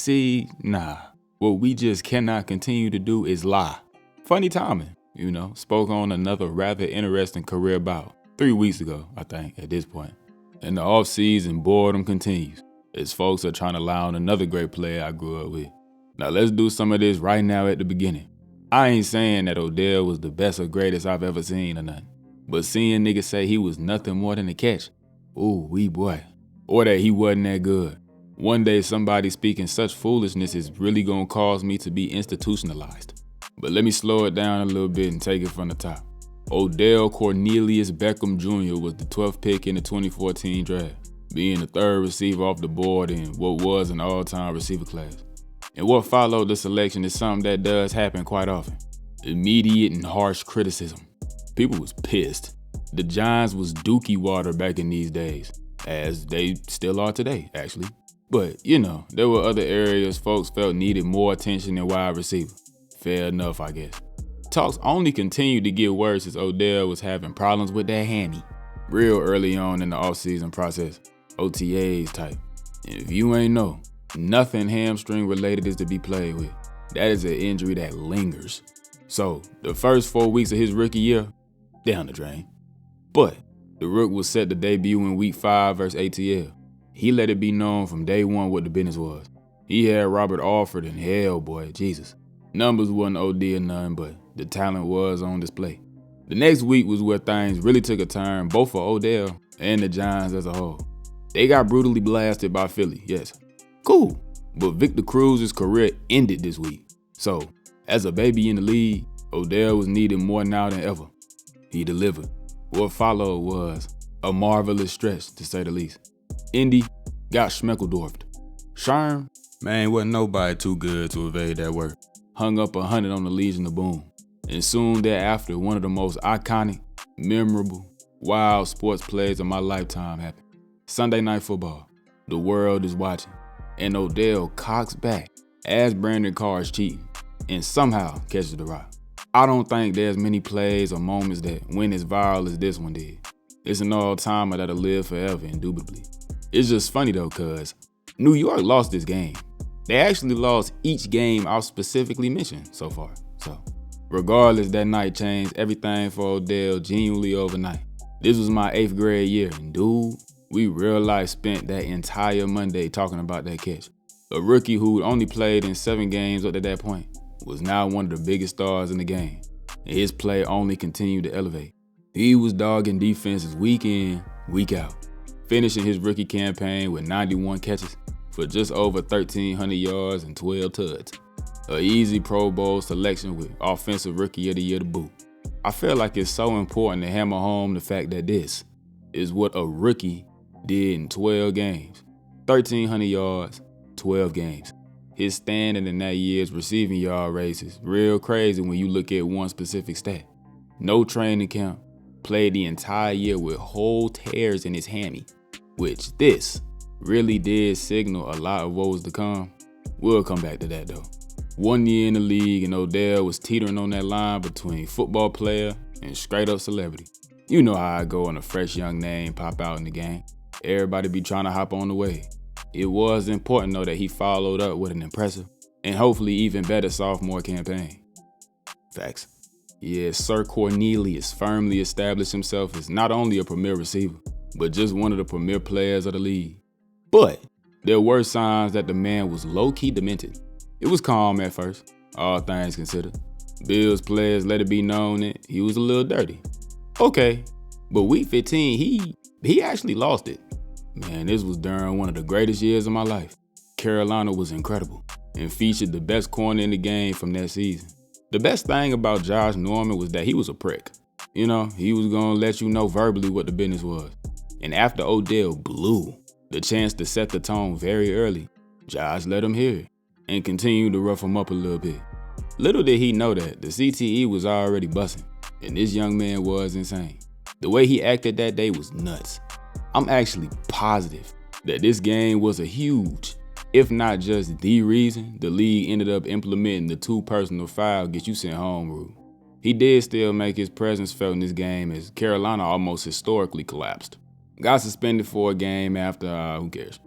See, nah. What we just cannot continue to do is lie. Funny timing, spoke on another rather interesting career bout 3 weeks ago, I think, at this point. And the off-season boredom continues, as folks are trying to lie on another great player I grew up with. Now let's do some of this right now at the beginning. I ain't saying that Odell was the best or greatest I've ever seen or nothing, but seeing niggas say he was nothing more than a catch, ooh, wee boy. Or that he wasn't that good. One day somebody speaking such foolishness is really gonna cause me to be institutionalized. But let me slow it down a little bit and take it from the top. Odell Cornelius Beckham Jr. was the 12th pick in the 2014 draft, being the third receiver off the board in what was an all-time receiver class. And what followed the selection is something that does happen quite often. Immediate and harsh criticism. People was pissed. The Giants was dookie water back in these days, as they still are today, actually. But, there were other areas folks felt needed more attention than wide receiver. Fair enough, I guess. Talks only continued to get worse as Odell was having problems with that hammy real early on in the offseason process, OTAs type. And if you ain't know, nothing hamstring related is to be played with. That is an injury that lingers. So, the first 4 weeks of his rookie year, down the drain. But, the Rook was set to debut in week 5 versus ATL. He let it be known from day one what the business was. He had Robert Alford and hell boy, Jesus. Numbers wasn't OD or none, but the talent was on display. The next week was where things really took a turn, both for Odell and the Giants as a whole. They got brutally blasted by Philly, yes. Cool, but Victor Cruz's career ended this week. So, as a baby in the league, Odell was needed more now than ever. He delivered. What followed was a marvelous stretch, to say the least. Indy got Schmeckeldorfed. Sherm, man, wasn't nobody too good to evade that work. Hung up 100 on the Legion of Boom. And soon thereafter, one of the most iconic, memorable, wild sports plays of my lifetime happened. Sunday Night Football. The world is watching. And Odell cocks back as Brandon Carr is cheating and somehow catches the rock. I don't think there's many plays or moments that went as viral as this one did. It's an all-timer that'll live forever, indubitably. It's just funny though, cause New York lost this game. They actually lost each game I've specifically mentioned so far. So, regardless, that night changed everything for Odell genuinely overnight. This was my 8th grade year, and dude, we real life spent that entire Monday talking about that catch. A rookie who'd only played in 7 games up to that point was now one of the biggest stars in the game, and his play only continued to elevate. He was dogging defenses week in, week out, finishing his rookie campaign with 91 catches for just over 1,300 yards and 12 tuds. An easy Pro Bowl selection with Offensive Rookie of the Year to boot. I feel like it's so important to hammer home the fact that this is what a rookie did in 12 games. 1,300 yards, 12 games. His standing in that year's receiving yard race is real crazy when you look at one specific stat. No training camp, played the entire year with whole tears in his hammy, which this really did signal a lot of what was to come. We'll come back to that though. 1 year in the league and Odell was teetering on that line between football player and straight up celebrity. You know how I go when a fresh young name pop out in the game. Everybody be trying to hop on the wave. It was important though that he followed up with an impressive and hopefully even better sophomore campaign. Facts. Yeah, Sir Cornelius firmly established himself as not only a premier receiver, but just one of the premier players of the league. But there were signs that the man was low-key demented. It was calm at first, all things considered. Bills players let it be known that he was a little dirty. Okay, but week 15, he actually lost it. Man, this was during one of the greatest years of my life. Carolina was incredible and featured the best corner in the game from that season. The best thing about Josh Norman was that he was a prick. He was gonna let you know verbally what the business was. And after Odell blew the chance to set the tone very early, Josh let him hear it and continued to rough him up a little bit. Little did he know that the CTE was already busting, and this young man was insane. The way he acted that day was nuts. I'm actually positive that this game was a huge, if not just the reason, the league ended up implementing the 2 personal foul get you sent home rule. He did still make his presence felt in this game as Carolina almost historically collapsed. Got suspended for a game after, who cares?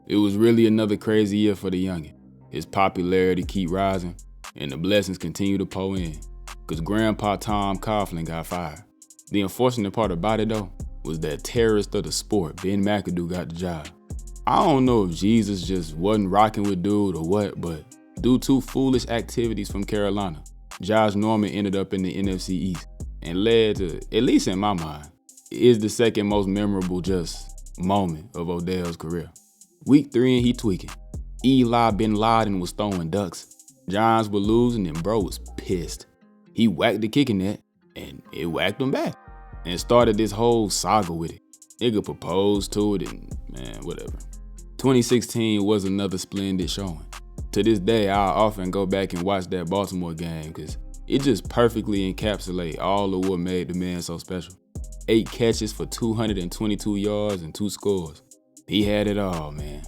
It was really another crazy year for the youngin'. his popularity keep rising, and the blessings continue to pour in, because Grandpa Tom Coughlin got fired. The unfortunate part about it though, was that terrorist of the sport, Ben McAdoo, got the job. I don't know if Jesus just wasn't rocking with dude or what, but due to foolish activities from Carolina, Josh Norman ended up in the NFC East and led to, at least in my mind, is the second most memorable just moment of Odell's career. Week 3 and he tweaking. Eli bin Laden was throwing ducks. Giants were losing and bro was pissed. He whacked the kicking net and it whacked him back and started this whole saga with it. Nigga proposed to it and man, whatever. 2016 was another splendid showing. To this day, I often go back and watch that Baltimore game because it just perfectly encapsulates all of what made the man so special. 8 catches for 222 yards and 2 scores. He had it all, man.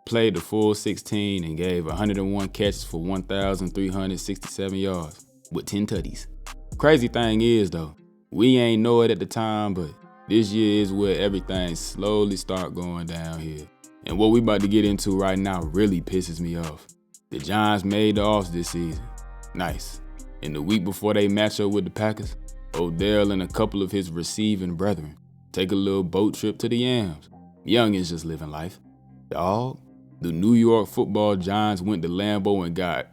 Played the full 16 and gave 101 catches for 1,367 yards with 10 tutties. Crazy thing is though, we ain't know it at the time, but this year is where everything slowly start going downhill. And what we about to get into right now really pisses me off. The Giants made the offs this season. Nice. And the week before they match up with the Packers, Odell and a couple of his receiving brethren take a little boat trip to the Yams. Youngins just living life. Dog, the New York Football Giants went to Lambeau and got,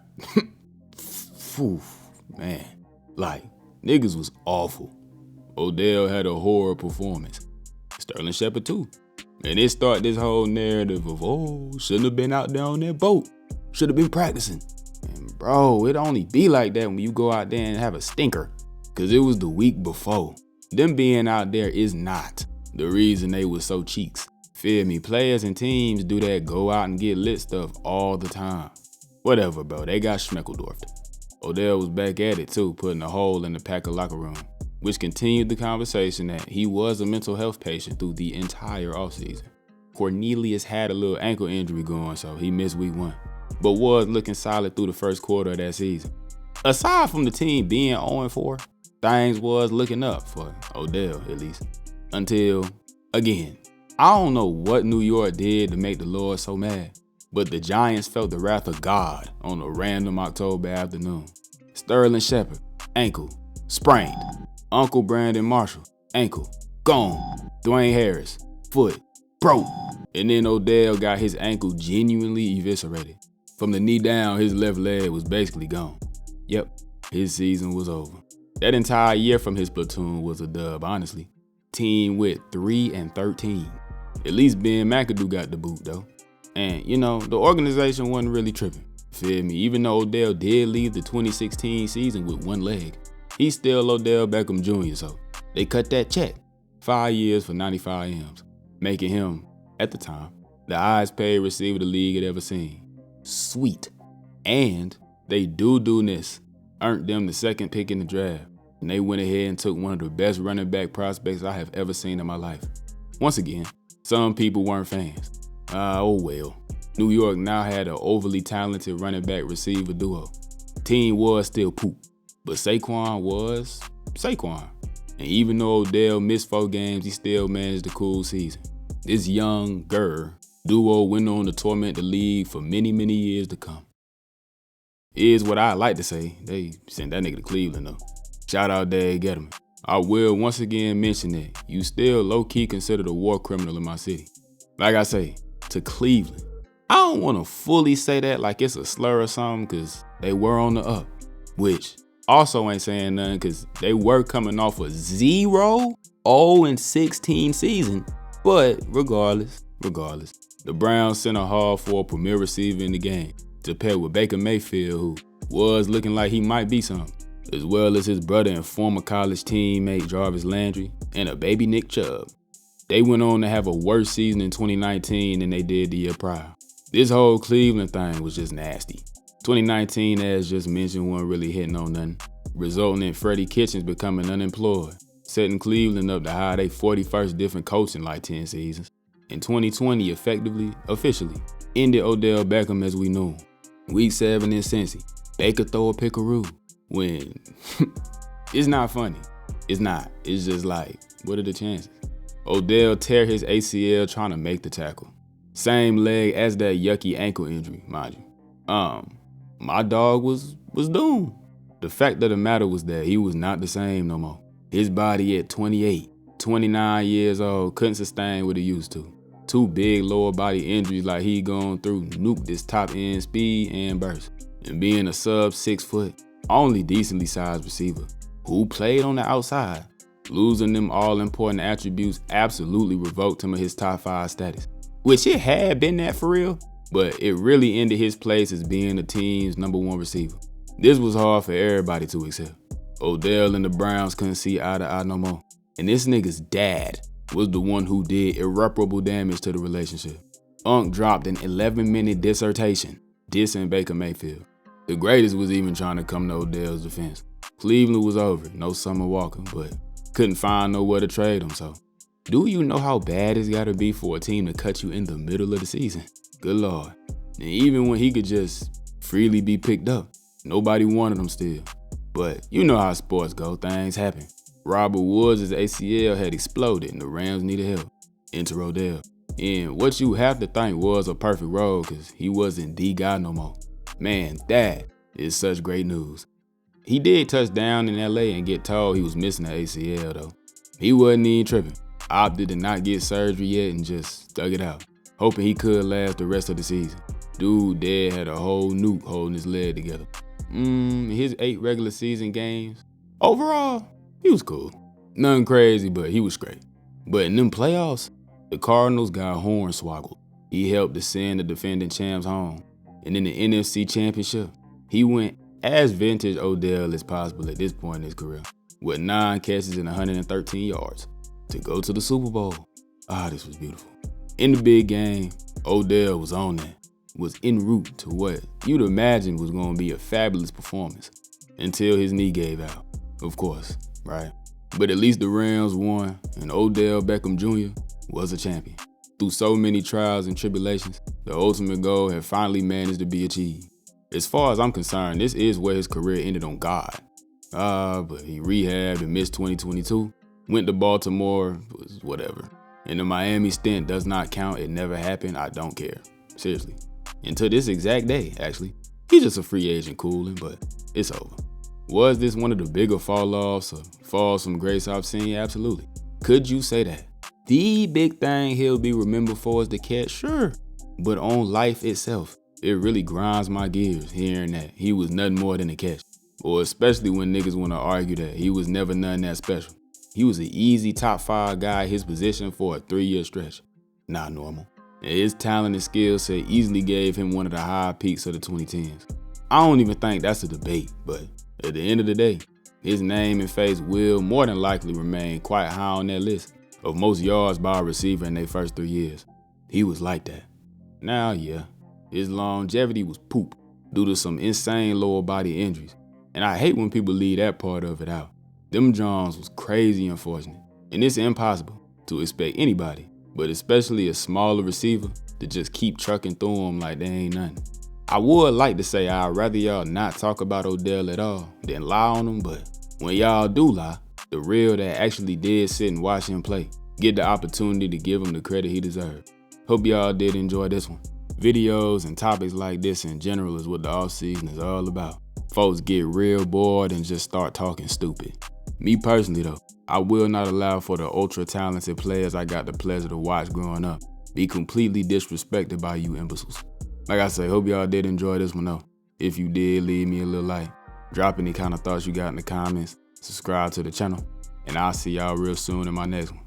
man, like, niggas was awful. Odell had a horror performance. Sterling Shepard too. And it started this whole narrative of, shouldn't have been out there on that boat. Should have been practicing. And bro, it only be like that when you go out there and have a stinker. Cause it was the week before. Them being out there is not the reason they was so cheeks. Feel me, players and teams do that go out and get lit stuff all the time. Whatever, bro, they got Schmeckeldorfed. Odell was back at it too, putting a hole in the Packer locker room, which continued the conversation that he was a mental health patient through the entire offseason. Cornelius had a little ankle injury going, so he missed week 1, but was looking solid through the first quarter of that season. Aside from the team being 0-4, things was looking up for Odell, at least. Until, again, I don't know what New York did to make the Lord so mad, but the Giants felt the wrath of God on a random October afternoon. Sterling Shepard, ankle, sprained. Uncle Brandon Marshall, ankle, gone. Dwayne Harris, foot, broke. And then Odell got his ankle genuinely eviscerated. From the knee down, his left leg was basically gone. Yep, his season was over. That entire year from his platoon was a dub, honestly. Team went 3-13. At least Ben McAdoo got the boot though. And the organization wasn't really tripping. Feel me? Even though Odell did leave the 2016 season with 1 leg, he's still Odell Beckham Jr., so they cut that check. 5 years for 95 M's, making him, at the time, the highest paid receiver the league had ever seen. Sweet. And they do-do-ness earned them the 2nd pick in the draft, and they went ahead and took one of the best running back prospects I have ever seen in my life. Once again, some people weren't fans. Oh well. New York now had an overly talented running back receiver duo. Team was still poop, but Saquon was Saquon. And even though Odell missed 4 games, he still managed a cool season. This younger duo went on to torment the league for many, many years to come. Is what I like to say. They sent that nigga to Cleveland though. Shout out Dave Gettleman. I will once again mention that you still low-key considered a war criminal in my city. Like I say, to Cleveland. I don't want to fully say that like it's a slur or something because they were on the up, which also ain't saying nothing because they were coming off a 0-16 season. But regardless, the Browns sent a haul for a premier receiver in the game to pair with Baker Mayfield, who was looking like he might be something, as well as his brother and former college teammate Jarvis Landry and a baby Nick Chubb. They went on to have a worse season in 2019 than they did the year prior. This whole Cleveland thing was just nasty. 2019, as just mentioned, wasn't really hitting on nothing, resulting in Freddie Kitchens becoming unemployed, setting Cleveland up to hire their 41st different coach in like 10 seasons. In 2020, officially, ended Odell Beckham as we knew him. Week 7 in Cincy, Baker throw a pickaroo when it's not funny. It's not. It's just like, what are the chances? Odell tear his ACL trying to make the tackle. Same leg as that yucky ankle injury, mind you. My dog was doomed. The fact of the matter was that he was not the same no more. His body at 28, 29 years old couldn't sustain what it used to. 2 big lower body injuries like he gone through nuked his top end speed and burst. And being a sub 6 foot, only decently sized receiver who played on the outside, losing them all important attributes absolutely revoked him of his top 5 status. Which it had been that for real, but it really ended his place as being the team's #1 receiver. This was hard for everybody to accept. Odell and the Browns couldn't see eye to eye no more. And this nigga's dad was the one who did irreparable damage to the relationship. Unc dropped an 11-minute dissertation dissing Baker Mayfield. The greatest was even trying to come to Odell's defense. Cleveland was over, no Summer Walker, but couldn't find nowhere to trade him, so. Do you know how bad it's gotta be for a team to cut you in the middle of the season? Good Lord. And even when he could just freely be picked up, nobody wanted him still. But you know how sports go, things happen. Robert Woods' ACL had exploded and the Rams needed help. Enter Odell. And what you have to think was a perfect role because he wasn't the guy no more. Man, that is such great news. He did touch down in LA and get told he was missing the ACL though. He wasn't even tripping. Opted to not get surgery yet and just stuck it out, hoping he could last the rest of the season. Dude dead had a whole nuke holding his leg together. His 8 regular season games, overall, he was cool. Nothing crazy, but he was straight. But in them playoffs, the Cardinals got hornswoggled. He helped to send the defending champs home. And in the NFC Championship, he went as vintage Odell as possible at this point in his career, with 9 catches and 113 yards to go to the Super Bowl. This was beautiful. In the big game, Odell was on that, was en route to what you'd imagine was going to be a fabulous performance until his knee gave out, of course, right? But at least the Rams won, and Odell Beckham Jr. was a champion. Through so many trials and tribulations, the ultimate goal had finally managed to be achieved. As far as I'm concerned, this is where his career ended on God. But he rehabbed and missed 2022, went to Baltimore, was whatever. And the Miami stint does not count, it never happened, I don't care. Seriously. Until this exact day, actually. He's just a free agent cooling, but it's over. Was this one of the bigger fall-offs or falls from grace I've seen? Absolutely. Could you say that? The big thing he'll be remembered for is the catch, sure. But on life itself, it really grinds my gears hearing that he was nothing more than a catch. Or especially when niggas want to argue that he was never nothing that special. He was an easy top 5 guy at his position for a 3-year stretch. Not normal. And his talent and skill set easily gave him one of the high peaks of the 2010s. I don't even think that's a debate, but at the end of the day, his name and face will more than likely remain quite high on that list of most yards by a receiver in their first 3 years. He was like that. Now, yeah, his longevity was poop due to some insane lower body injuries. And I hate when people leave that part of it out. Them Johns was crazy unfortunate. And it's impossible to expect anybody, but especially a smaller receiver, to just keep trucking through them like they ain't nothing. I would like to say I'd rather y'all not talk about Odell at all than lie on him, but when y'all do lie, the real that actually did sit and watch him play get the opportunity to give him the credit he deserved. Hope y'all did enjoy this one. Videos and topics like this in general is what the offseason is all about. Folks get real bored and just start talking stupid. Me personally though, I will not allow for the ultra talented players I got the pleasure to watch growing up be completely disrespected by you imbeciles. Like I say, hope y'all did enjoy this one though. If you did, leave me a little like. Drop any kind of thoughts you got in the comments. Subscribe to the channel. And I'll see y'all real soon in my next one.